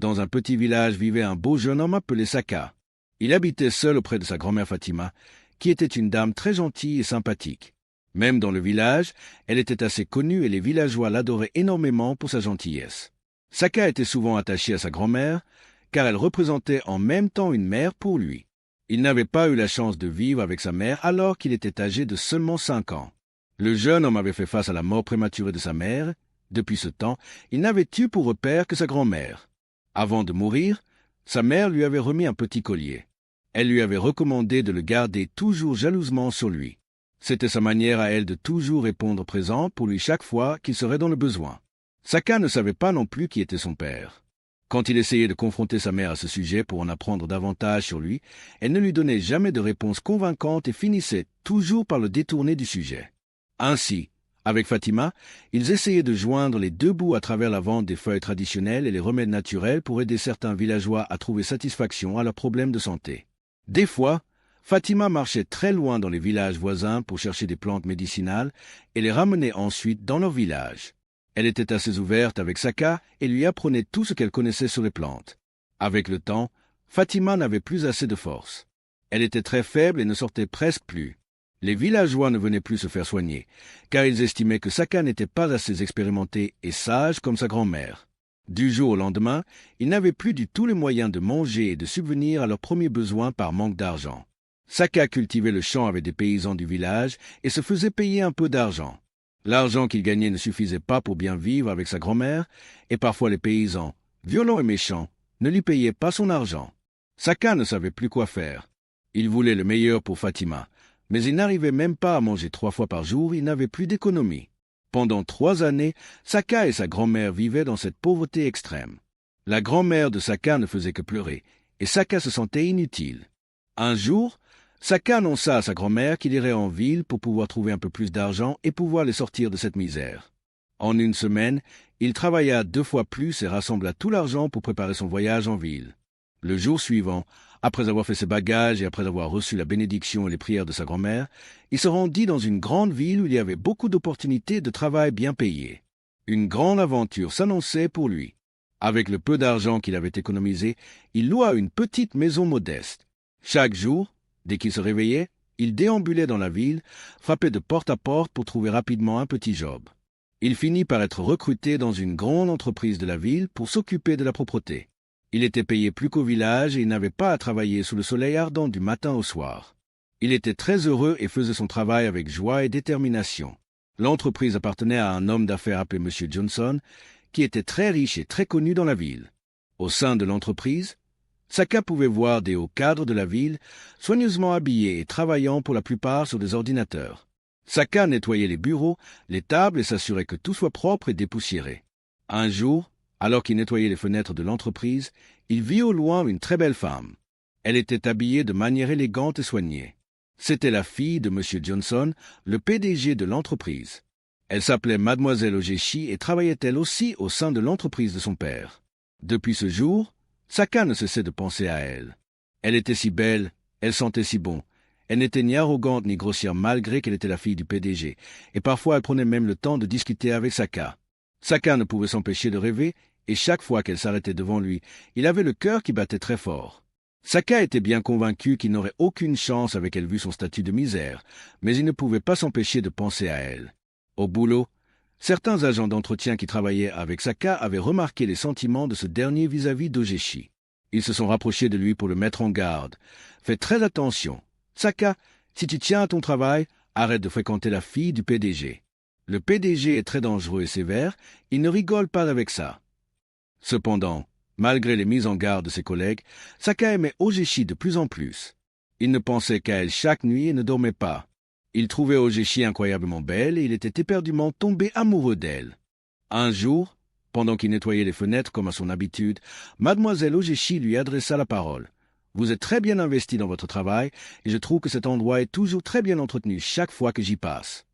Dans un petit village vivait un beau jeune homme appelé Saka. Il habitait seul auprès de sa grand-mère Fatima, qui était une dame très gentille et sympathique. Même dans le village, elle était assez connue et les villageois l'adoraient énormément pour sa gentillesse. Saka était souvent attaché à sa grand-mère, car elle représentait en même temps une mère pour lui. Il n'avait pas eu la chance de vivre avec sa mère alors qu'il était âgé de seulement 5 ans. Le jeune homme avait fait face à la mort prématurée de sa mère. Depuis ce temps, il n'avait eu pour repère que sa grand-mère. Avant de mourir, sa mère lui avait remis un petit collier. Elle lui avait recommandé de le garder toujours jalousement sur lui. C'était sa manière à elle de toujours répondre présent pour lui chaque fois qu'il serait dans le besoin. Saka ne savait pas non plus qui était son père. Quand il essayait de confronter sa mère à ce sujet pour en apprendre davantage sur lui, elle ne lui donnait jamais de réponse convaincante et finissait toujours par le détourner du sujet. Ainsi, avec Fatima, ils essayaient de joindre les deux bouts à travers la vente des feuilles traditionnelles et les remèdes naturels pour aider certains villageois à trouver satisfaction à leurs problèmes de santé. Des fois, Fatima marchait très loin dans les villages voisins pour chercher des plantes médicinales et les ramenait ensuite dans leur village. Elle était assez ouverte avec Saka et lui apprenait tout ce qu'elle connaissait sur les plantes. Avec le temps, Fatima n'avait plus assez de force. Elle était très faible et ne sortait presque plus. Les villageois ne venaient plus se faire soigner, car ils estimaient que Saka n'était pas assez expérimenté et sage comme sa grand-mère. Du jour au lendemain, ils n'avaient plus du tout les moyens de manger et de subvenir à leurs premiers besoins par manque d'argent. Saka cultivait le champ avec des paysans du village et se faisait payer un peu d'argent. L'argent qu'il gagnait ne suffisait pas pour bien vivre avec sa grand-mère, et parfois les paysans, violents et méchants, ne lui payaient pas son argent. Saka ne savait plus quoi faire. Il voulait le meilleur pour Fatima, mais il n'arrivait même pas à manger 3 fois par jour, il n'avait plus d'économie. Pendant 3 années, Saka et sa grand-mère vivaient dans cette pauvreté extrême. La grand-mère de Saka ne faisait que pleurer, et Saka se sentait inutile. Un jour, Saka annonça à sa grand-mère qu'il irait en ville pour pouvoir trouver un peu plus d'argent et pouvoir les sortir de cette misère. En une semaine, il travailla 2 fois plus et rassembla tout l'argent pour préparer son voyage en ville. Le jour suivant, après avoir fait ses bagages et après avoir reçu la bénédiction et les prières de sa grand-mère, il se rendit dans une grande ville où il y avait beaucoup d'opportunités de travail bien payées. Une grande aventure s'annonçait pour lui. Avec le peu d'argent qu'il avait économisé, il loua une petite maison modeste. Chaque jour, dès qu'il se réveillait, il déambulait dans la ville, frappait de porte à porte pour trouver rapidement un petit job. Il finit par être recruté dans une grande entreprise de la ville pour s'occuper de la propreté. Il était payé plus qu'au village et il n'avait pas à travailler sous le soleil ardent du matin au soir. Il était très heureux et faisait son travail avec joie et détermination. L'entreprise appartenait à un homme d'affaires appelé M. Johnson, qui était très riche et très connu dans la ville. Au sein de l'entreprise, Saka pouvait voir des hauts cadres de la ville, soigneusement habillés et travaillant pour la plupart sur des ordinateurs. Saka nettoyait les bureaux, les tables et s'assurait que tout soit propre et dépoussiéré. Un jour, alors qu'il nettoyait les fenêtres de l'entreprise, il vit au loin une très belle femme. Elle était habillée de manière élégante et soignée. C'était la fille de M. Johnson, le PDG de l'entreprise. Elle s'appelait Mademoiselle Ogechi et travaillait elle aussi au sein de l'entreprise de son père. Depuis ce jour, Saka ne cessait de penser à elle. Elle était si belle, elle sentait si bon. Elle n'était ni arrogante ni grossière malgré qu'elle était la fille du PDG, et parfois elle prenait même le temps de discuter avec Saka. Saka ne pouvait s'empêcher de rêver, et chaque fois qu'elle s'arrêtait devant lui, il avait le cœur qui battait très fort. Saka était bien convaincu qu'il n'aurait aucune chance avec elle vu son statut de misère, mais il ne pouvait pas s'empêcher de penser à elle. Au boulot, certains agents d'entretien qui travaillaient avec Saka avaient remarqué les sentiments de ce dernier vis-à-vis d'Ogechi. Ils se sont rapprochés de lui pour le mettre en garde. Fais très attention. Saka, si tu tiens à ton travail, arrête de fréquenter la fille du PDG. Le PDG est très dangereux et sévère, il ne rigole pas avec ça. Cependant, malgré les mises en garde de ses collègues, Saka aimait Ogechi de plus en plus. Il ne pensait qu'à elle chaque nuit et ne dormait pas. Il trouvait Ogechi incroyablement belle et il était éperdument tombé amoureux d'elle. Un jour, pendant qu'il nettoyait les fenêtres comme à son habitude, Mademoiselle Ogechi lui adressa la parole. « Vous êtes très bien investi dans votre travail et je trouve que cet endroit est toujours très bien entretenu chaque fois que j'y passe. »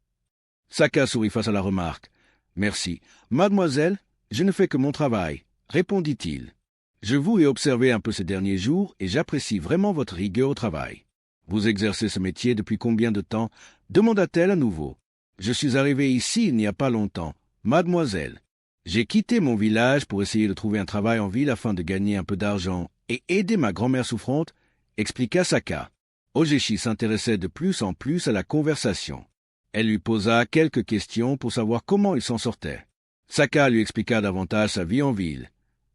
Saka sourit face à la remarque. « Merci. Mademoiselle, je ne fais que mon travail. » répondit-il. « Je vous ai observé un peu ces derniers jours et j'apprécie vraiment votre rigueur au travail. Vous exercez ce métier depuis combien de temps ?» demanda-t-elle à nouveau. « Je suis arrivé ici il n'y a pas longtemps. Mademoiselle, J'ai quitté mon village pour essayer de trouver un travail en ville afin de gagner un peu d'argent et aider ma grand-mère souffrante, expliqua Saka. Ogechi s'intéressait de plus en plus à la conversation. Elle lui posa quelques questions pour savoir comment il s'en sortait. Saka lui expliqua davantage sa vie en ville.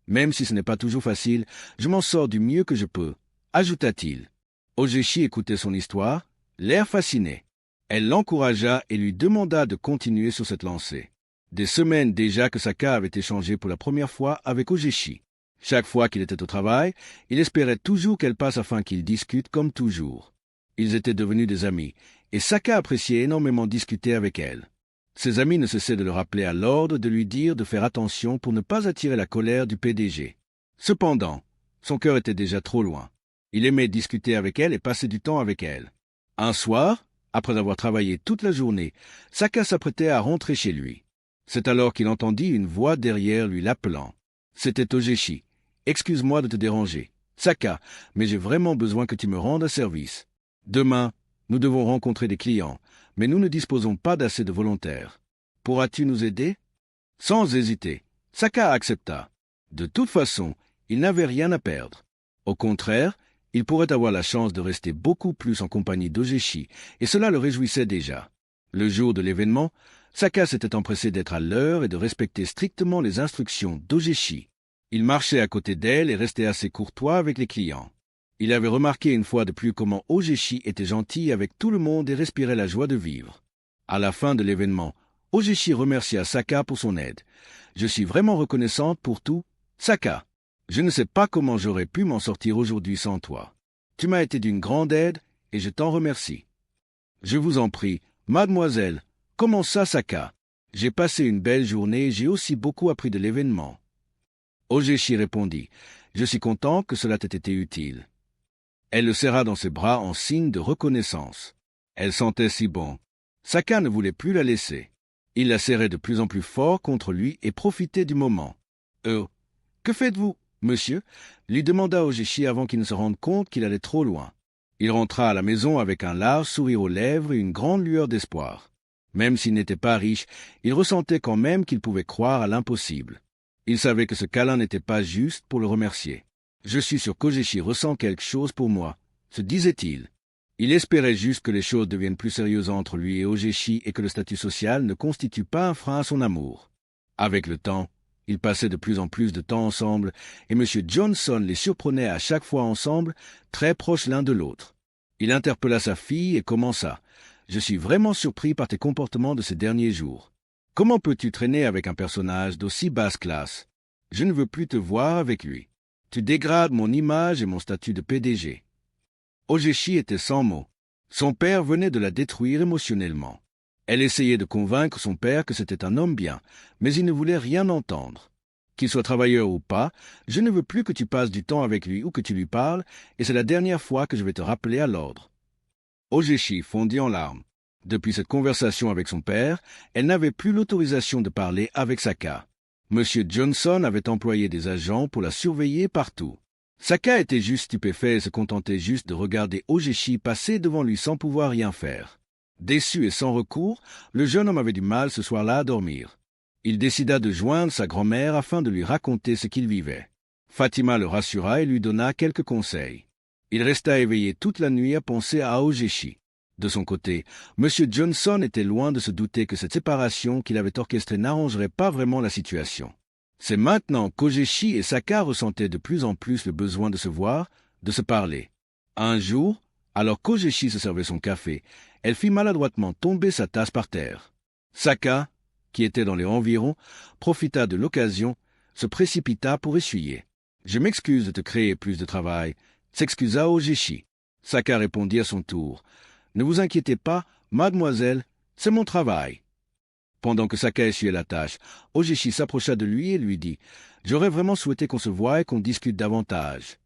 Même si ce n'est pas toujours facile, je m'en sors du mieux que je peux, ajouta-t-il. Ogechi écoutait son histoire, l'air fasciné. Elle l'encouragea et lui demanda de continuer sur cette lancée. Des semaines déjà que Saka avait échangé pour la première fois avec Ogechi. Chaque fois qu'il était au travail, il espérait toujours qu'elle passe afin qu'ils discutent comme toujours. Ils étaient devenus des amis, et Saka appréciait énormément discuter avec elle. Ses amis ne cessaient de le rappeler à l'ordre de lui dire de faire attention pour ne pas attirer la colère du PDG. Cependant, son cœur était déjà trop loin. Il aimait discuter avec elle et passer du temps avec elle. Un soir, après avoir travaillé toute la journée, Saka s'apprêtait à rentrer chez lui. C'est alors qu'il entendit une voix derrière lui l'appelant. C'était Ogechi. « Excuse-moi de te déranger, Saka, mais j'ai vraiment besoin que tu me rendes un service. Demain, nous devons rencontrer des clients, mais nous ne disposons pas d'assez de volontaires. Pourras-tu nous aider ?» Sans hésiter, Saka accepta. De toute façon, il n'avait rien à perdre. Au contraire, il pourrait avoir la chance de rester beaucoup plus en compagnie d'Ogechi, et cela le réjouissait déjà. Le jour de l'événement, Saka s'était empressé d'être à l'heure et de respecter strictement les instructions d'Ogechi. Il marchait à côté d'elle et restait assez courtois avec les clients. Il avait remarqué une fois de plus comment Ogechi était gentil avec tout le monde et respirait la joie de vivre. À la fin de l'événement, Ogechi remercia Saka pour son aide. « Je suis vraiment reconnaissante pour tout, Saka. Je ne sais pas comment j'aurais pu m'en sortir aujourd'hui sans toi. Tu m'as été d'une grande aide et je t'en remercie. »« Je vous en prie, mademoiselle. Comment ça, Saka? J'ai passé une belle journée et j'ai aussi beaucoup appris de l'événement. » Ogechi répondit. « Je suis content que cela t'ait été utile. » Elle le serra dans ses bras en signe de reconnaissance. Elle sentait si bon. Saka ne voulait plus la laisser. Il la serrait de plus en plus fort contre lui et profitait du moment. « Que faites-vous, monsieur ?» lui demanda Ogechi avant qu'il ne se rende compte qu'il allait trop loin. Il rentra à la maison avec un large sourire aux lèvres et une grande lueur d'espoir. Même s'il n'était pas riche, il ressentait quand même qu'il pouvait croire à l'impossible. Il savait que ce câlin n'était pas juste pour le remercier. « Je suis sûr qu'Ogechi ressent quelque chose pour moi », se disait-il. Il espérait juste que les choses deviennent plus sérieuses entre lui et Ogechi et que le statut social ne constitue pas un frein à son amour. Avec le temps, ils passaient de plus en plus de temps ensemble et M. Johnson les surprenait à chaque fois ensemble, très proches l'un de l'autre. Il interpella sa fille et commença. « Je suis vraiment surpris par tes comportements de ces derniers jours. Comment peux-tu traîner avec un personnage d'aussi basse classe? Je ne veux plus te voir avec lui. Tu dégrades mon image et mon statut de PDG. » Ogechi était sans mots. Son père venait de la détruire émotionnellement. Elle essayait de convaincre son père que c'était un homme bien, mais il ne voulait rien entendre. « Qu'il soit travailleur ou pas, je ne veux plus que tu passes du temps avec lui ou que tu lui parles, et c'est la dernière fois que je vais te rappeler à l'ordre. » Ogechi fondit en larmes. Depuis cette conversation avec son père, elle n'avait plus l'autorisation de parler avec Saka. Monsieur Johnson avait employé des agents pour la surveiller partout. Saka était juste stupéfait et se contentait juste de regarder Ogechi passer devant lui sans pouvoir rien faire. Déçu et sans recours, le jeune homme avait du mal ce soir-là à dormir. Il décida de joindre sa grand-mère afin de lui raconter ce qu'il vivait. Fatima le rassura et lui donna quelques conseils. Il resta éveillé toute la nuit à penser à Ogechi. De son côté, M. Johnson était loin de se douter que cette séparation qu'il avait orchestrée n'arrangerait pas vraiment la situation. C'est maintenant qu'Ogechi et Saka ressentaient de plus en plus le besoin de se voir, de se parler. Un jour, alors qu'Ogechi se servait son café, elle fit maladroitement tomber sa tasse par terre. Saka, qui était dans les environs, profita de l'occasion, se précipita pour essuyer. « Je m'excuse de te créer plus de travail », s'excusa Ogechi. Saka répondit à son tour. « Ne vous inquiétez pas, mademoiselle, c'est mon travail. » Pendant que Saka essuyait la tâche, Ogechi s'approcha de lui et lui dit « J'aurais vraiment souhaité qu'on se voie et qu'on discute davantage. »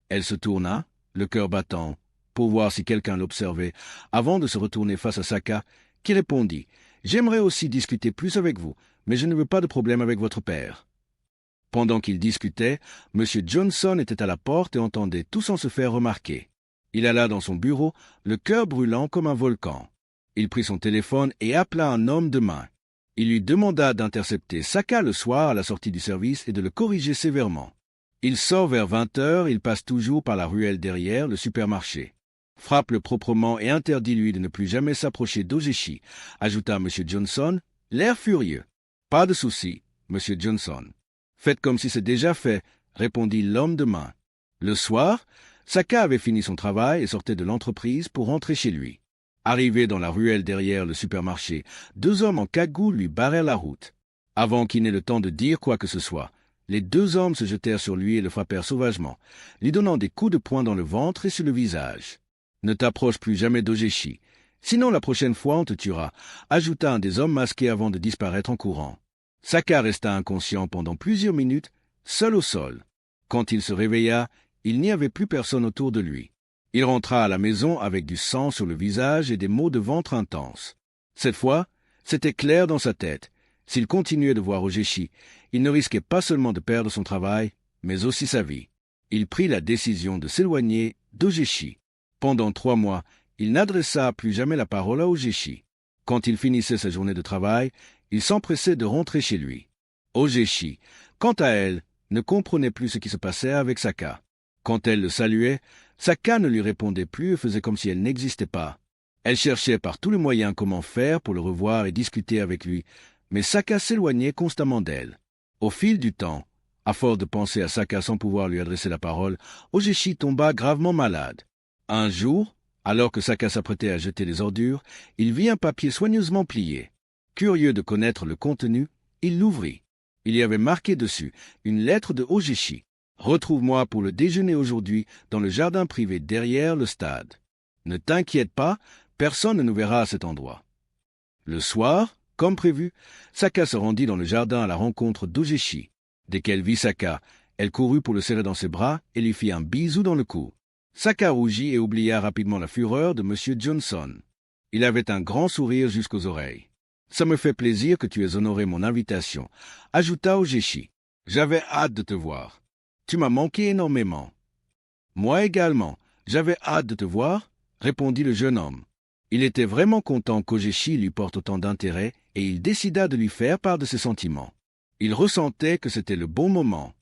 Elle se tourna, le cœur battant, pour voir si quelqu'un l'observait, avant de se retourner face à Saka, qui répondit « J'aimerais aussi discuter plus avec vous, mais je ne veux pas de problème avec votre père. » Pendant qu'ils discutaient, M. Johnson était à la porte et entendait tout sans se faire remarquer. Il alla dans son bureau, le cœur brûlant comme un volcan. Il prit son téléphone et appela un homme de main. Il lui demanda d'intercepter Saka le soir à la sortie du service et de le corriger sévèrement. Il sort vers 20 heures, il passe toujours par la ruelle derrière le supermarché. Frappe-le proprement et interdit-lui de ne plus jamais s'approcher d'Ogechi, ajouta M. Johnson, l'air furieux. Pas de souci, M. Johnson. Faites comme si c'est déjà fait, répondit l'homme de main. Le soir, Saka avait fini son travail et sortait de l'entreprise pour rentrer chez lui. Arrivé dans la ruelle derrière le supermarché, 2 hommes en cagoule lui barrèrent la route. Avant qu'il n'ait le temps de dire quoi que ce soit, les 2 hommes se jetèrent sur lui et le frappèrent sauvagement, lui donnant des coups de poing dans le ventre et sur le visage. « Ne t'approche plus jamais d'Ogechi, sinon la prochaine fois on te tuera », ajouta un des hommes masqués avant de disparaître en courant. Saka resta inconscient pendant plusieurs minutes, seul au sol. Quand il se réveilla, il n'y avait plus personne autour de lui. Il rentra à la maison avec du sang sur le visage et des maux de ventre intenses. Cette fois, c'était clair dans sa tête. S'il continuait de voir Ogechi, il ne risquait pas seulement de perdre son travail, mais aussi sa vie. Il prit la décision de s'éloigner d'Ogechi. Pendant 3 mois, il n'adressa plus jamais la parole à Ogechi. Quand il finissait sa journée de travail, il s'empressait de rentrer chez lui. Ogechi, quant à elle, ne comprenait plus ce qui se passait avec Saka. Quand elle le saluait, Saka ne lui répondait plus et faisait comme si elle n'existait pas. Elle cherchait par tous les moyens comment faire pour le revoir et discuter avec lui, mais Saka s'éloignait constamment d'elle. Au fil du temps, à force de penser à Saka sans pouvoir lui adresser la parole, Ogechi tomba gravement malade. Un jour, alors que Saka s'apprêtait à jeter les ordures, il vit un papier soigneusement plié. Curieux de connaître le contenu, il l'ouvrit. Il y avait marqué dessus une lettre de Ogechi. « Retrouve-moi pour le déjeuner aujourd'hui dans le jardin privé derrière le stade. Ne t'inquiète pas, personne ne nous verra à cet endroit. » Le soir, comme prévu, Saka se rendit dans le jardin à la rencontre d'Ogechi. Dès qu'elle vit Saka, elle courut pour le serrer dans ses bras et lui fit un bisou dans le cou. Saka rougit et oublia rapidement la fureur de M. Johnson. Il avait un grand sourire jusqu'aux oreilles. « Ça me fait plaisir que tu aies honoré mon invitation », ajouta Ogechi. « J'avais hâte de te voir. Tu m'as manqué énormément. »« Moi également, j'avais hâte de te voir, » répondit le jeune homme. Il était vraiment content qu'Ogechi lui porte autant d'intérêt et il décida de lui faire part de ses sentiments. Il ressentait que c'était le bon moment.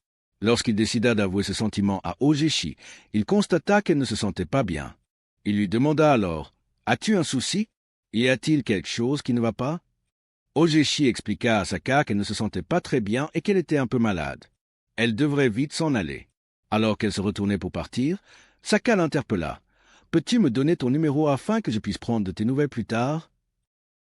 Lorsqu'il décida d'avouer ses sentiments à Ogechi, il constata qu'elle ne se sentait pas bien. Il lui demanda alors « As-tu un souci? Y a-t-il quelque chose qui ne va pas ?» Ogechi expliqua à Saka qu'elle ne se sentait pas très bien et qu'elle était un peu malade. Elle devrait vite s'en aller. Alors qu'elle se retournait pour partir, Saka l'interpella. « Peux-tu me donner ton numéro afin que je puisse prendre de tes nouvelles plus tard ?»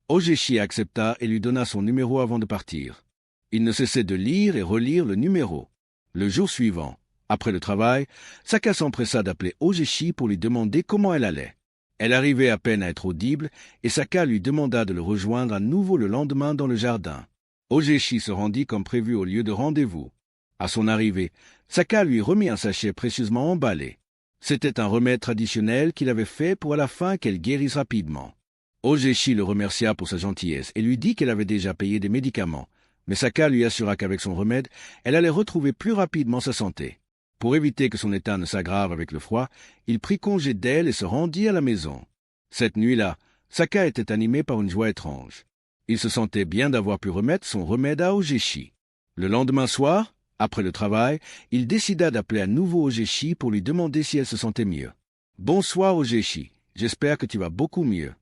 Ogechi accepta et lui donna son numéro avant de partir. Il ne cessait de lire et relire le numéro. Le jour suivant, après le travail, Saka s'empressa d'appeler Ogechi pour lui demander comment elle allait. Elle arrivait à peine à être audible et Saka lui demanda de le rejoindre à nouveau le lendemain dans le jardin. Ogechi se rendit comme prévu au lieu de rendez-vous. À son arrivée, Saka lui remit un sachet précieusement emballé. C'était un remède traditionnel qu'il avait fait pour à la fin qu'elle guérisse rapidement. Ogechi le remercia pour sa gentillesse et lui dit qu'elle avait déjà payé des médicaments, mais Saka lui assura qu'avec son remède, elle allait retrouver plus rapidement sa santé. Pour éviter que son état ne s'aggrave avec le froid, il prit congé d'elle et se rendit à la maison. Cette nuit-là, Saka était animé par une joie étrange. Il se sentait bien d'avoir pu remettre son remède à Ogechi. Le lendemain soir, après le travail, il décida d'appeler à nouveau Ogechi pour lui demander si elle se sentait mieux. « Bonsoir Ogechi, j'espère que tu vas beaucoup mieux. »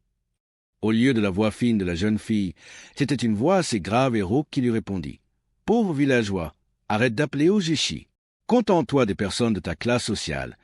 Au lieu de la voix fine de la jeune fille, c'était une voix assez grave et rauque qui lui répondit. « Pauvre villageois, arrête d'appeler Ogechi. Contente-toi des personnes de ta classe sociale, »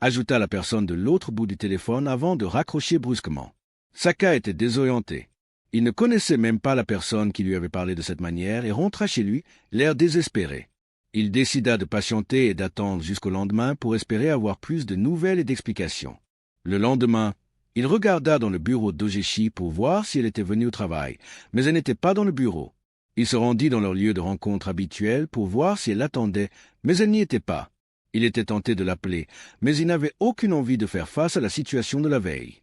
ajouta la personne de l'autre bout du téléphone avant de raccrocher brusquement. Saka était désorienté. Il ne connaissait même pas la personne qui lui avait parlé de cette manière et rentra chez lui, l'air désespéré. Il décida de patienter et d'attendre jusqu'au lendemain pour espérer avoir plus de nouvelles et d'explications. Le lendemain, il regarda dans le bureau d'Ogechi pour voir si elle était venue au travail, mais elle n'était pas dans le bureau. Il se rendit dans leur lieu de rencontre habituel pour voir si elle l'attendait, mais elle n'y était pas. Il était tenté de l'appeler, mais il n'avait aucune envie de faire face à la situation de la veille.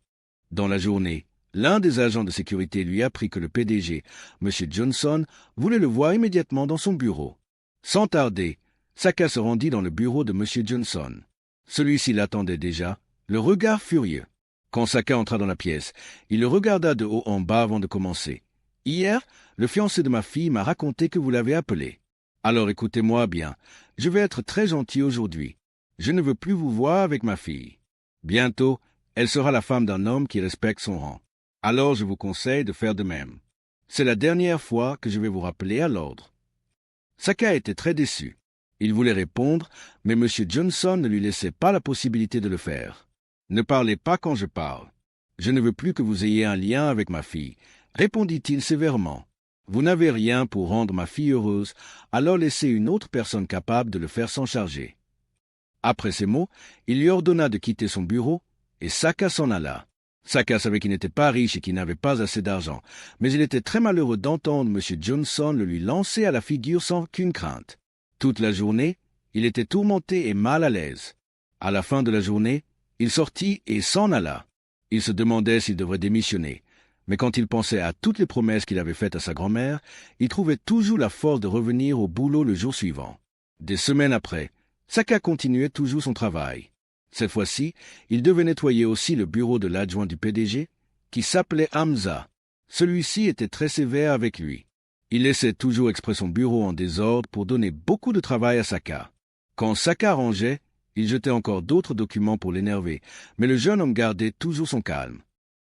Dans la journée, l'un des agents de sécurité lui apprit que le PDG, M. Johnson, voulait le voir immédiatement dans son bureau. Sans tarder, Saka se rendit dans le bureau de M. Johnson. Celui-ci l'attendait déjà, le regard furieux. Quand Saka entra dans la pièce, il le regarda de haut en bas avant de commencer. Hier, le fiancé de ma fille m'a raconté que vous l'avez appelé. Alors écoutez-moi bien, je vais être très gentil aujourd'hui. Je ne veux plus vous voir avec ma fille. Bientôt, elle sera la femme d'un homme qui respecte son rang. Alors je vous conseille de faire de même. C'est la dernière fois que je vais vous rappeler à l'ordre. » Saka était très déçu. Il voulait répondre, mais M. Johnson ne lui laissait pas la possibilité de le faire. « Ne parlez pas quand je parle. Je ne veux plus que vous ayez un lien avec ma fille, » répondit-il sévèrement. « Vous n'avez rien pour rendre ma fille heureuse, alors laissez une autre personne capable de le faire s'en charger. » Après ces mots, il lui ordonna de quitter son bureau, et Saka s'en alla. Saka savait qu'il n'était pas riche et qu'il n'avait pas assez d'argent, mais il était très malheureux d'entendre M. Johnson le lui lancer à la figure sans aucune crainte. Toute la journée, il était tourmenté et mal à l'aise. À la fin de la journée, il sortit et s'en alla. Il se demandait s'il devrait démissionner, mais quand il pensait à toutes les promesses qu'il avait faites à sa grand-mère, il trouvait toujours la force de revenir au boulot le jour suivant. Des semaines après, Saka continuait toujours son travail. Cette fois-ci, il devait nettoyer aussi le bureau de l'adjoint du PDG, qui s'appelait Hamza. Celui-ci était très sévère avec lui. Il laissait toujours exprès son bureau en désordre pour donner beaucoup de travail à Saka. Quand Saka rangeait, il jetait encore d'autres documents pour l'énerver, mais le jeune homme gardait toujours son calme.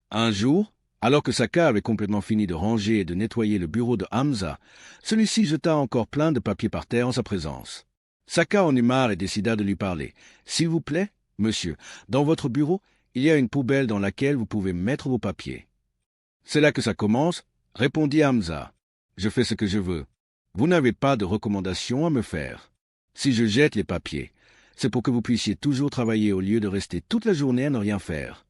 Un jour, alors que Saka avait complètement fini de ranger et de nettoyer le bureau de Hamza, celui-ci jeta encore plein de papiers par terre en sa présence. Saka en eut marre et décida de lui parler. « S'il vous plaît, monsieur, dans votre bureau, il y a une poubelle dans laquelle vous pouvez mettre vos papiers. »« C'est là que ça commence, » répondit Hamza. « Je fais ce que je veux. Vous n'avez pas de recommandation à me faire. Si je jette les papiers, c'est pour que vous puissiez toujours travailler au lieu de rester toute la journée à ne rien faire. »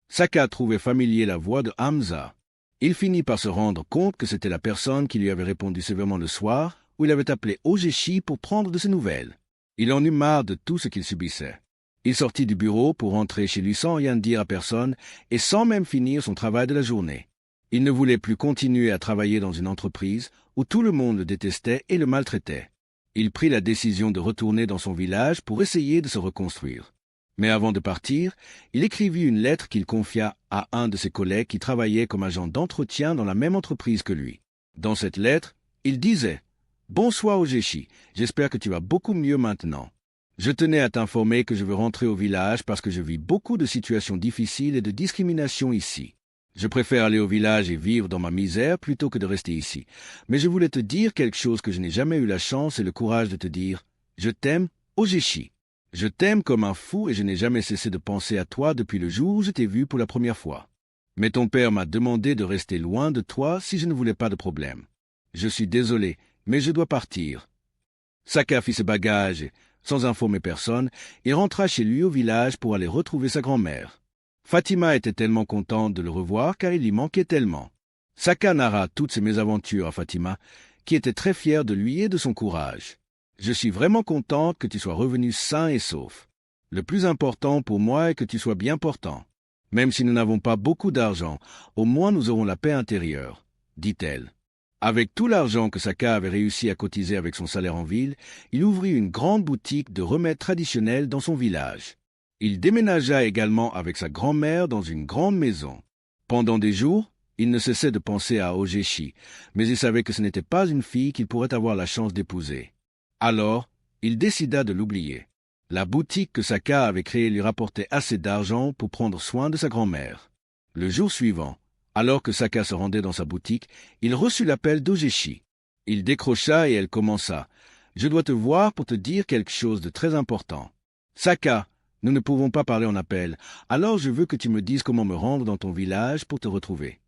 Saka trouvait familier la voix de Hamza. Il finit par se rendre compte que c'était la personne qui lui avait répondu sévèrement le soir, où il avait appelé Ogechi pour prendre de ses nouvelles. Il en eut marre de tout ce qu'il subissait. Il sortit du bureau pour rentrer chez lui sans rien dire à personne et sans même finir son travail de la journée. Il ne voulait plus continuer à travailler dans une entreprise où tout le monde le détestait et le maltraitait. Il prit la décision de retourner dans son village pour essayer de se reconstruire. Mais avant de partir, il écrivit une lettre qu'il confia à un de ses collègues qui travaillait comme agent d'entretien dans la même entreprise que lui. Dans cette lettre, il disait « Bonsoir Ogechi, j'espère que tu vas beaucoup mieux maintenant. Je tenais à t'informer que je veux rentrer au village parce que je vis beaucoup de situations difficiles et de discrimination ici. Je préfère aller au village et vivre dans ma misère plutôt que de rester ici. Mais je voulais te dire quelque chose que je n'ai jamais eu la chance et le courage de te dire. Je t'aime, Ogechi. Je t'aime comme un fou et je n'ai jamais cessé de penser à toi depuis le jour où je t'ai vu pour la première fois. Mais ton père m'a demandé de rester loin de toi si je ne voulais pas de problème. Je suis désolé, mais je dois partir. » Saka fit ses bagages et, sans informer personne, il rentra chez lui au village pour aller retrouver sa grand-mère. Fatima était tellement contente de le revoir car il lui manquait tellement. Saka narra toutes ses mésaventures à Fatima, qui était très fière de lui et de son courage. « Je suis vraiment contente que tu sois revenu sain et sauf. Le plus important pour moi est que tu sois bien portant. Même si nous n'avons pas beaucoup d'argent, au moins nous aurons la paix intérieure, » dit-elle. Avec tout l'argent que Saka avait réussi à cotiser avec son salaire en ville, il ouvrit une grande boutique de remèdes traditionnels dans son village. Il déménagea également avec sa grand-mère dans une grande maison. Pendant des jours, il ne cessait de penser à Ogechi, mais il savait que ce n'était pas une fille qu'il pourrait avoir la chance d'épouser. Alors, il décida de l'oublier. La boutique que Saka avait créée lui rapportait assez d'argent pour prendre soin de sa grand-mère. Le jour suivant, alors que Saka se rendait dans sa boutique, il reçut l'appel d'Ogechi. Il décrocha et elle commença. « Je dois te voir pour te dire quelque chose de très important. Saka, nous ne pouvons pas parler en appel, alors je veux que tu me dises comment me rendre dans ton village pour te retrouver. »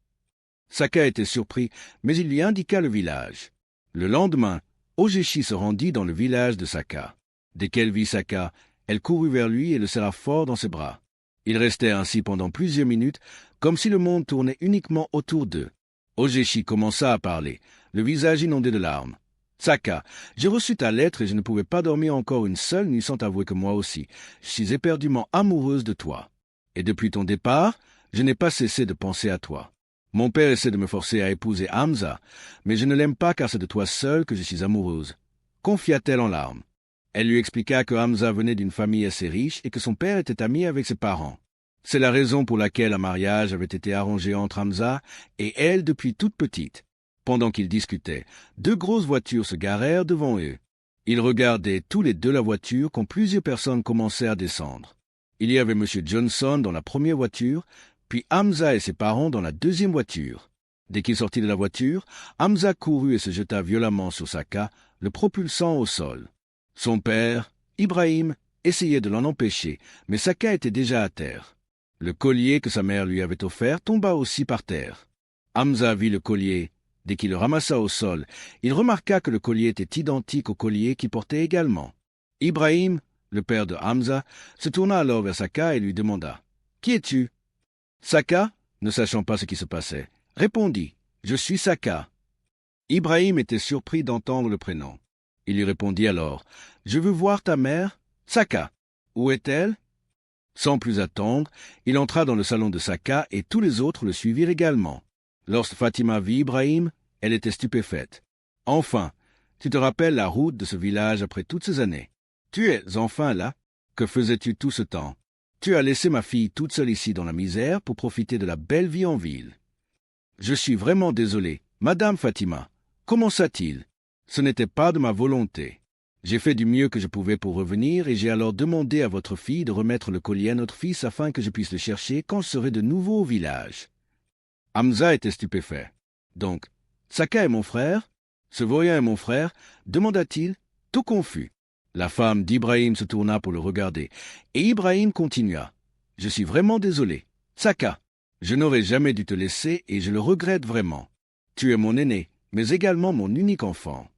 Saka était surpris, mais il lui indiqua le village. Le lendemain, Ogechi se rendit dans le village de Saka. Dès qu'elle vit Saka, elle courut vers lui et le serra fort dans ses bras. Ils restaient ainsi pendant plusieurs minutes, comme si le monde tournait uniquement autour d'eux. Ogechi commença à parler, le visage inondé de larmes. « Saka, j'ai reçu ta lettre et je ne pouvais pas dormir encore une seule nuit sans t'avouer que moi aussi, je suis éperdument amoureuse de toi. Et depuis ton départ, je n'ai pas cessé de penser à toi. Mon père essaie de me forcer à épouser Hamza, mais je ne l'aime pas car c'est de toi seule que je suis amoureuse. » confia-t-elle en larmes. Elle lui expliqua que Hamza venait d'une famille assez riche et que son père était ami avec ses parents. C'est la raison pour laquelle un mariage avait été arrangé entre Hamza et elle depuis toute petite. Pendant qu'ils discutaient, deux grosses voitures se garèrent devant eux. Ils regardaient tous les deux la voiture quand plusieurs personnes commençaient à descendre. Il y avait M. Johnson dans la première voiture, puis Hamza et ses parents dans la deuxième voiture. Dès qu'il sortit de la voiture, Hamza courut et se jeta violemment sur Saka, le propulsant au sol. Son père, Ibrahim, essayait de l'en empêcher, mais Saka était déjà à terre. Le collier que sa mère lui avait offert tomba aussi par terre. Hamza vit le collier. Dès qu'il le ramassa au sol, il remarqua que le collier était identique au collier qu'il portait également. Ibrahim, le père de Hamza, se tourna alors vers Saka et lui demanda « Qui es-tu » Saka, ne sachant pas ce qui se passait, répondit « Je suis Saka ». Ibrahim était surpris d'entendre le prénom. Il lui répondit alors « Je veux voir ta mère, Saka. Où est-elle » Sans plus attendre, il entra dans le salon de Saka et tous les autres le suivirent également. Lorsque Fatima vit Ibrahim, elle était stupéfaite. « Enfin, tu te rappelles la route de ce village après toutes ces années. Tu es enfin là. Que faisais-tu tout ce temps? Tu as laissé ma fille toute seule ici dans la misère pour profiter de la belle vie en ville. » « Je suis vraiment désolé, Madame Fatima. Comment ça-t-il? Ce n'était pas de ma volonté. J'ai fait du mieux que je pouvais pour revenir et j'ai alors demandé à votre fille de remettre le collier à notre fils afin que je puisse le chercher quand je serai de nouveau au village. » Hamza était stupéfait. « Donc, Saka est mon frère? Ce voyant est mon frère ?» demanda-t-il, tout confus. La femme d'Ibrahim se tourna pour le regarder, et Ibrahim continua. « Je suis vraiment désolé. Saka, je n'aurais jamais dû te laisser et je le regrette vraiment. Tu es mon aîné, mais également mon unique enfant. »«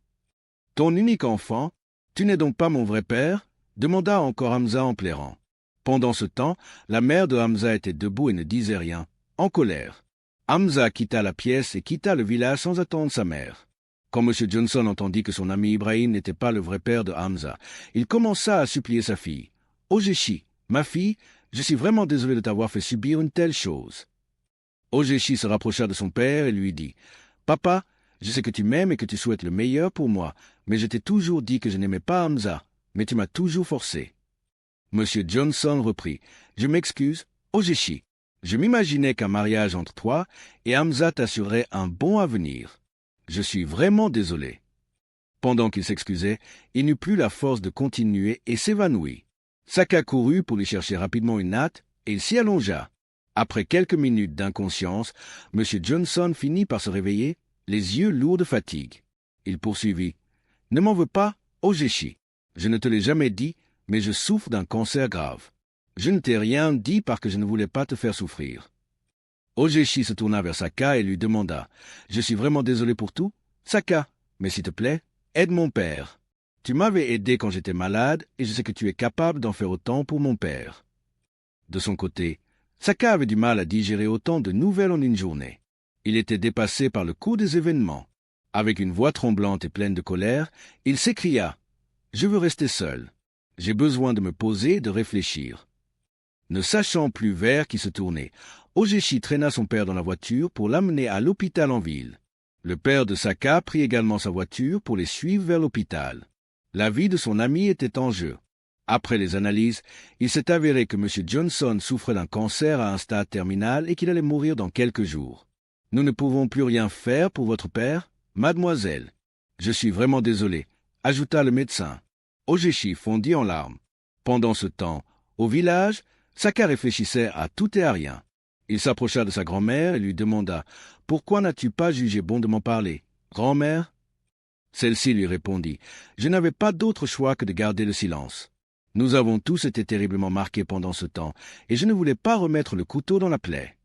Ton unique enfant? Tu n'es donc pas mon vrai père ?» demanda encore Hamza en pleurant. Pendant ce temps, la mère de Hamza était debout et ne disait rien, en colère. Hamza quitta la pièce et quitta le village sans attendre sa mère. Quand M. Johnson entendit que son ami Ibrahim n'était pas le vrai père de Hamza, il commença à supplier sa fille. « Ojeshi, ma fille, je suis vraiment désolé de t'avoir fait subir une telle chose. » Ojeshi se rapprocha de son père et lui dit « Papa, je sais que tu m'aimes et que tu souhaites le meilleur pour moi, mais je t'ai toujours dit que je n'aimais pas Hamza, mais tu m'as toujours forcé. » M. Johnson reprit « Je m'excuse, Ojeshi. Je m'imaginais qu'un mariage entre toi et Hamza t'assurerait un bon avenir. Je suis vraiment désolé. » Pendant qu'il s'excusait, il n'eut plus la force de continuer et s'évanouit. Saka courut pour lui chercher rapidement une natte et il s'y allongea. Après quelques minutes d'inconscience, M. Johnson finit par se réveiller, les yeux lourds de fatigue. Il poursuivit. « Ne m'en veux pas, Ojeshi. Je ne te l'ai jamais dit, mais je souffre d'un cancer grave. Je ne t'ai rien dit parce que je ne voulais pas te faire souffrir. » Ojeshi se tourna vers Saka et lui demanda « Je suis vraiment désolé pour tout, Saka, mais s'il te plaît, aide mon père. Tu m'avais aidé quand j'étais malade et je sais que tu es capable d'en faire autant pour mon père. » De son côté, Saka avait du mal à digérer autant de nouvelles en une journée. Il était dépassé par le cours des événements. Avec une voix tremblante et pleine de colère, il s'écria « Je veux rester seul. J'ai besoin de me poser et de réfléchir. » Ne sachant plus vers qui se tourner, Ojeshi traîna son père dans la voiture pour l'amener à l'hôpital en ville. Le père de Saka prit également sa voiture pour les suivre vers l'hôpital. La vie de son ami était en jeu. Après les analyses, il s'est avéré que M. Johnson souffrait d'un cancer à un stade terminal et qu'il allait mourir dans quelques jours. « Nous ne pouvons plus rien faire pour votre père, mademoiselle. Je suis vraiment désolé, » ajouta le médecin. Ojeshi fondit en larmes. Pendant ce temps, au village, Saka réfléchissait à tout et à rien. Il s'approcha de sa grand-mère et lui demanda « Pourquoi n'as-tu pas jugé bon de m'en parler, grand-mère ?» Celle-ci lui répondit « Je n'avais pas d'autre choix que de garder le silence. Nous avons tous été terriblement marqués pendant ce temps, et je ne voulais pas remettre le couteau dans la plaie. »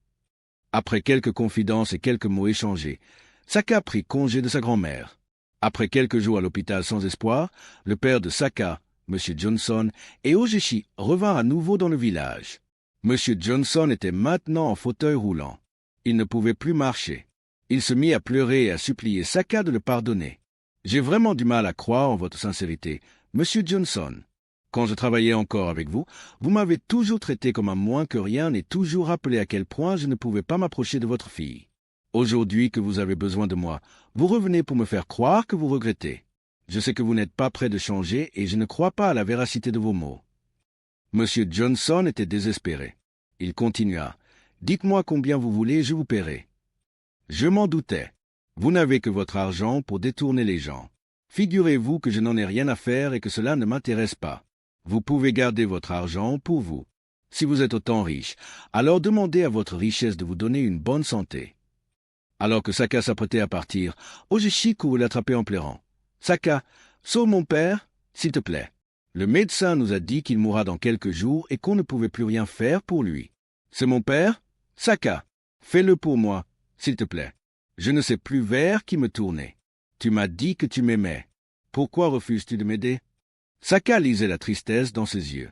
Après quelques confidences et quelques mots échangés, Saka prit congé de sa grand-mère. Après quelques jours à l'hôpital sans espoir, le père de Saka, M. Johnson, et Ojeshi revinrent à nouveau dans le village. M. Johnson était maintenant en fauteuil roulant. Il ne pouvait plus marcher. Il se mit à pleurer et à supplier Saka de le pardonner. « J'ai vraiment du mal à croire en votre sincérité, M. Johnson. Quand je travaillais encore avec vous, vous m'avez toujours traité comme un moins que rien et toujours rappelé à quel point je ne pouvais pas m'approcher de votre fille. Aujourd'hui que vous avez besoin de moi, vous revenez pour me faire croire que vous regrettez. Je sais que vous n'êtes pas prêt de changer et je ne crois pas à la véracité de vos mots. » M. Johnson était désespéré. Il continua. « Dites-moi combien vous voulez, je vous paierai. » Je m'en doutais. Vous n'avez que votre argent pour détourner les gens. Figurez-vous que je n'en ai rien à faire et que cela ne m'intéresse pas. Vous pouvez garder votre argent pour vous. Si vous êtes autant riche, alors demandez à votre richesse de vous donner une bonne santé. Alors que Saka s'apprêtait à partir, Ogechi courut l'attraper en pleurant. « Saka, sauve mon père, s'il te plaît. Le médecin nous a dit qu'il mourra dans quelques jours et qu'on ne pouvait plus rien faire pour lui. C'est mon père? Saka, fais-le pour moi, s'il te plaît. Je ne sais plus vers qui me tourner. Tu m'as dit que tu m'aimais. Pourquoi refuses-tu de m'aider » Saka lisait la tristesse dans ses yeux.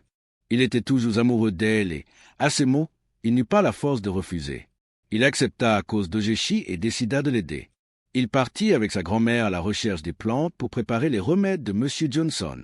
Il était toujours amoureux d'elle et, à ces mots, il n'eut pas la force de refuser. Il accepta à cause d'Ogechi et décida de l'aider. Il partit avec sa grand-mère à la recherche des plantes pour préparer les remèdes de M. Johnson.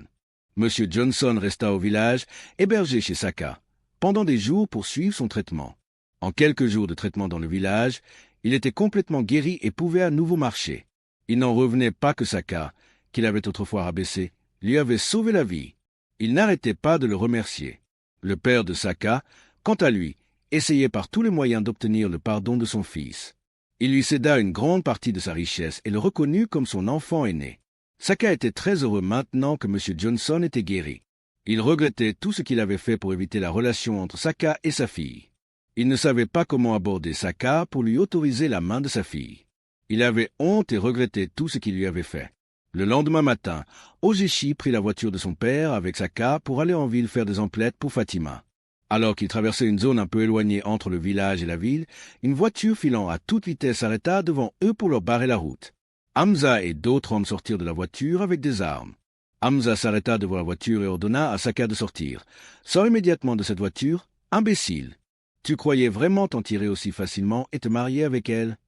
M. Johnson resta au village, hébergé chez Saka, pendant des jours pour suivre son traitement. En quelques jours de traitement dans le village, il était complètement guéri et pouvait à nouveau marcher. Il n'en revenait pas que Saka, qu'il avait autrefois rabaissé, lui avait sauvé la vie. Il n'arrêtait pas de le remercier. Le père de Saka, quant à lui, essayait par tous les moyens d'obtenir le pardon de son fils. Il lui céda une grande partie de sa richesse et le reconnut comme son enfant aîné. Saka était très heureux maintenant que M. Johnson était guéri. Il regrettait tout ce qu'il avait fait pour éviter la relation entre Saka et sa fille. Il ne savait pas comment aborder Saka pour lui autoriser la main de sa fille. Il avait honte et regrettait tout ce qu'il lui avait fait. Le lendemain matin, Ogechi prit la voiture de son père avec Saka pour aller en ville faire des emplettes pour Fatima. Alors qu'il traversait une zone un peu éloignée entre le village et la ville, une voiture filant à toute vitesse s'arrêta devant eux pour leur barrer la route. Hamza et d'autres hommes sortirent de la voiture avec des armes. Hamza s'arrêta devant la voiture et ordonna à Saka de sortir. « Sors immédiatement de cette voiture, imbécile. Tu croyais vraiment t'en tirer aussi facilement et te marier avec elle ?»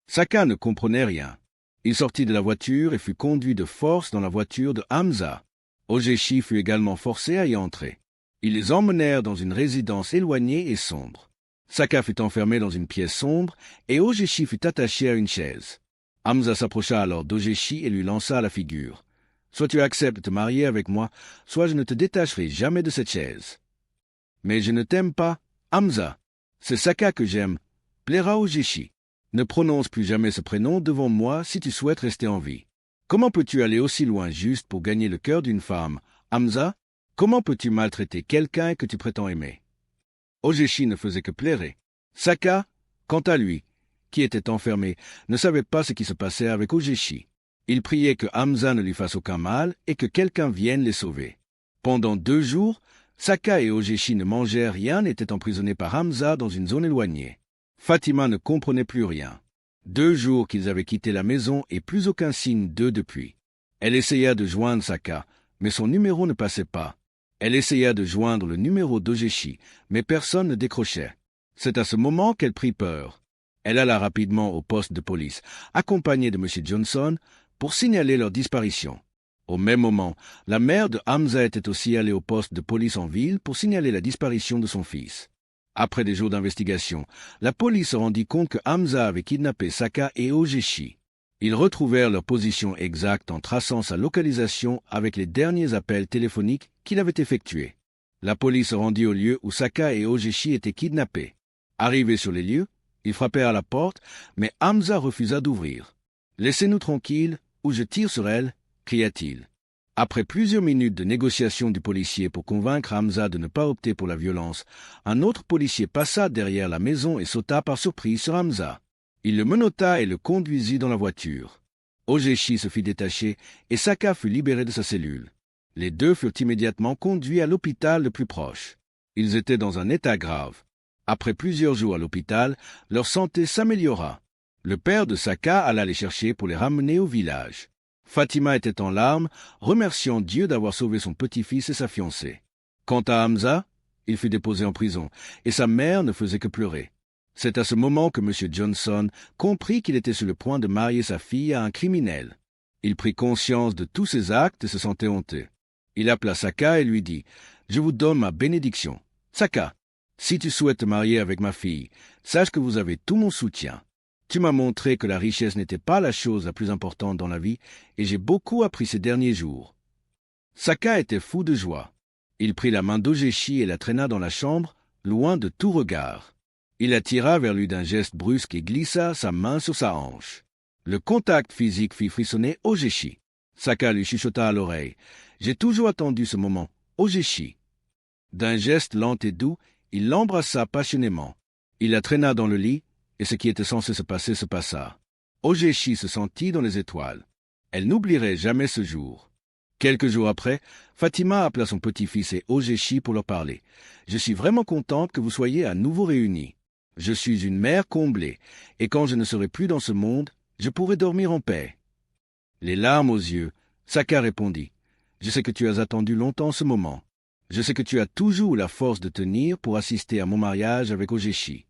Saka ne comprenait rien. Il sortit de la voiture et fut conduit de force dans la voiture de Hamza. Ogechi fut également forcé à y entrer. Ils les emmenèrent dans une résidence éloignée et sombre. Saka fut enfermé dans une pièce sombre et Ogechi fut attaché à une chaise. Hamza s'approcha alors d'Ogechi et lui lança à la figure. « Soit tu acceptes de te marier avec moi, soit je ne te détacherai jamais de cette chaise. »« Mais je ne t'aime pas, Hamza. C'est Saka que j'aime. Plaira Ogechi. Ne prononce plus jamais ce prénom devant moi si tu souhaites rester en vie. Comment peux-tu aller aussi loin juste pour gagner le cœur d'une femme, Hamza? Comment peux-tu maltraiter quelqu'un que tu prétends aimer ?» Ogechi ne faisait que plairer. Saka, quant à lui, qui était enfermé, ne savait pas ce qui se passait avec Ogechi. Il priait que Hamza ne lui fasse aucun mal et que quelqu'un vienne les sauver. Pendant 2 jours, Saka et Ogechi ne mangeaient rien et étaient emprisonnés par Hamza dans une zone éloignée. Fatima ne comprenait plus rien. 2 jours qu'ils avaient quitté la maison et plus aucun signe d'eux depuis. Elle essaya de joindre Saka, mais son numéro ne passait pas. Elle essaya de joindre le numéro d'Ogechi, mais personne ne décrochait. C'est à ce moment qu'elle prit peur. Elle alla rapidement au poste de police, accompagnée de M. Johnson, pour signaler leur disparition. Au même moment, la mère de Hamza était aussi allée au poste de police en ville pour signaler la disparition de son fils. Après des jours d'investigation, la police se rendit compte que Hamza avait kidnappé Saka et Ogechi. Ils retrouvèrent leur position exacte en traçant sa localisation avec les derniers appels téléphoniques qu'il avait effectués. La police se rendit au lieu où Saka et Ogechi étaient kidnappés. Arrivés sur les lieux, ils frappèrent à la porte, mais Hamza refusa d'ouvrir. « Laissez-nous tranquilles, ou je tire sur elle », cria-t-il. Après plusieurs minutes de négociation du policier pour convaincre Hamza de ne pas opter pour la violence, un autre policier passa derrière la maison et sauta par surprise sur Hamza. Il le menotta et le conduisit dans la voiture. Ogechi se fit détacher et Saka fut libéré de sa cellule. Les deux furent immédiatement conduits à l'hôpital le plus proche. Ils étaient dans un état grave. Après plusieurs jours à l'hôpital, leur santé s'améliora. Le père de Saka alla les chercher pour les ramener au village. Fatima était en larmes, remerciant Dieu d'avoir sauvé son petit-fils et sa fiancée. Quant à Hamza, il fut déposé en prison, et sa mère ne faisait que pleurer. C'est à ce moment que M. Johnson comprit qu'il était sur le point de marier sa fille à un criminel. Il prit conscience de tous ses actes et se sentait honteux. Il appela Saka et lui dit « Je vous donne ma bénédiction. Saka, si tu souhaites te marier avec ma fille, sache que vous avez tout mon soutien. Tu m'as montré que la richesse n'était pas la chose la plus importante dans la vie, et j'ai beaucoup appris ces derniers jours. » Saka était fou de joie. Il prit la main d'Ogechi et la traîna dans la chambre, loin de tout regard. Il la tira vers lui d'un geste brusque et glissa sa main sur sa hanche. Le contact physique fit frissonner Ogechi. Saka lui chuchota à l'oreille. « J'ai toujours attendu ce moment, Ogechi. » D'un geste lent et doux, il l'embrassa passionnément. Il la traîna dans le lit, et ce qui était censé se passer se passa. Ogechi se sentit dans les étoiles. Elle n'oublierait jamais ce jour. Quelques jours après, Fatima appela son petit-fils et Ogechi pour leur parler. « Je suis vraiment contente que vous soyez à nouveau réunis. Je suis une mère comblée, et quand je ne serai plus dans ce monde, je pourrai dormir en paix. » Les larmes aux yeux, Saka répondit. « Je sais que tu as attendu longtemps ce moment. Je sais que tu as toujours la force de tenir pour assister à mon mariage avec Ogechi. »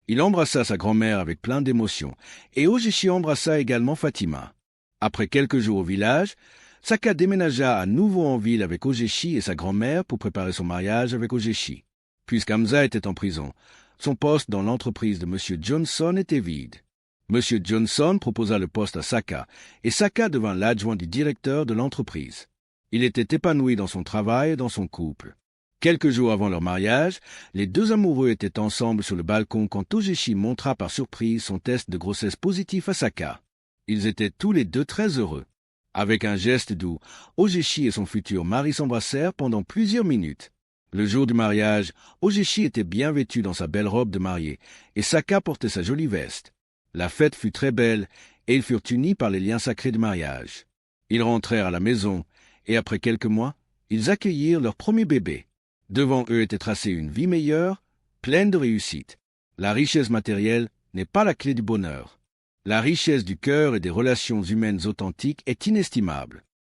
Il embrassa sa grand-mère avec plein d'émotion, et Ogechi embrassa également Fatima. Après quelques jours au village, Saka déménagea à nouveau en ville avec Ogechi et sa grand-mère pour préparer son mariage avec Ogechi. Puisqu'Hamza était en prison, son poste dans l'entreprise de M. Johnson était vide. M. Johnson proposa le poste à Saka, et Saka devint l'adjoint du directeur de l'entreprise. Il était épanoui dans son travail et dans son couple. Quelques jours avant leur mariage, les deux amoureux étaient ensemble sur le balcon quand Ogechi montra par surprise son test de grossesse positif à Saka. Ils étaient tous les deux très heureux. Avec un geste doux, Ogechi et son futur mari s'embrassèrent pendant plusieurs minutes. Le jour du mariage, Ogechi était bien vêtu dans sa belle robe de mariée, et Saka portait sa jolie veste. La fête fut très belle, et ils furent unis par les liens sacrés du mariage. Ils rentrèrent à la maison, et après quelques mois, ils accueillirent leur premier bébé. Devant eux était tracée une vie meilleure, pleine de réussite. La richesse matérielle n'est pas la clé du bonheur. La richesse du cœur et des relations humaines authentiques est inestimable.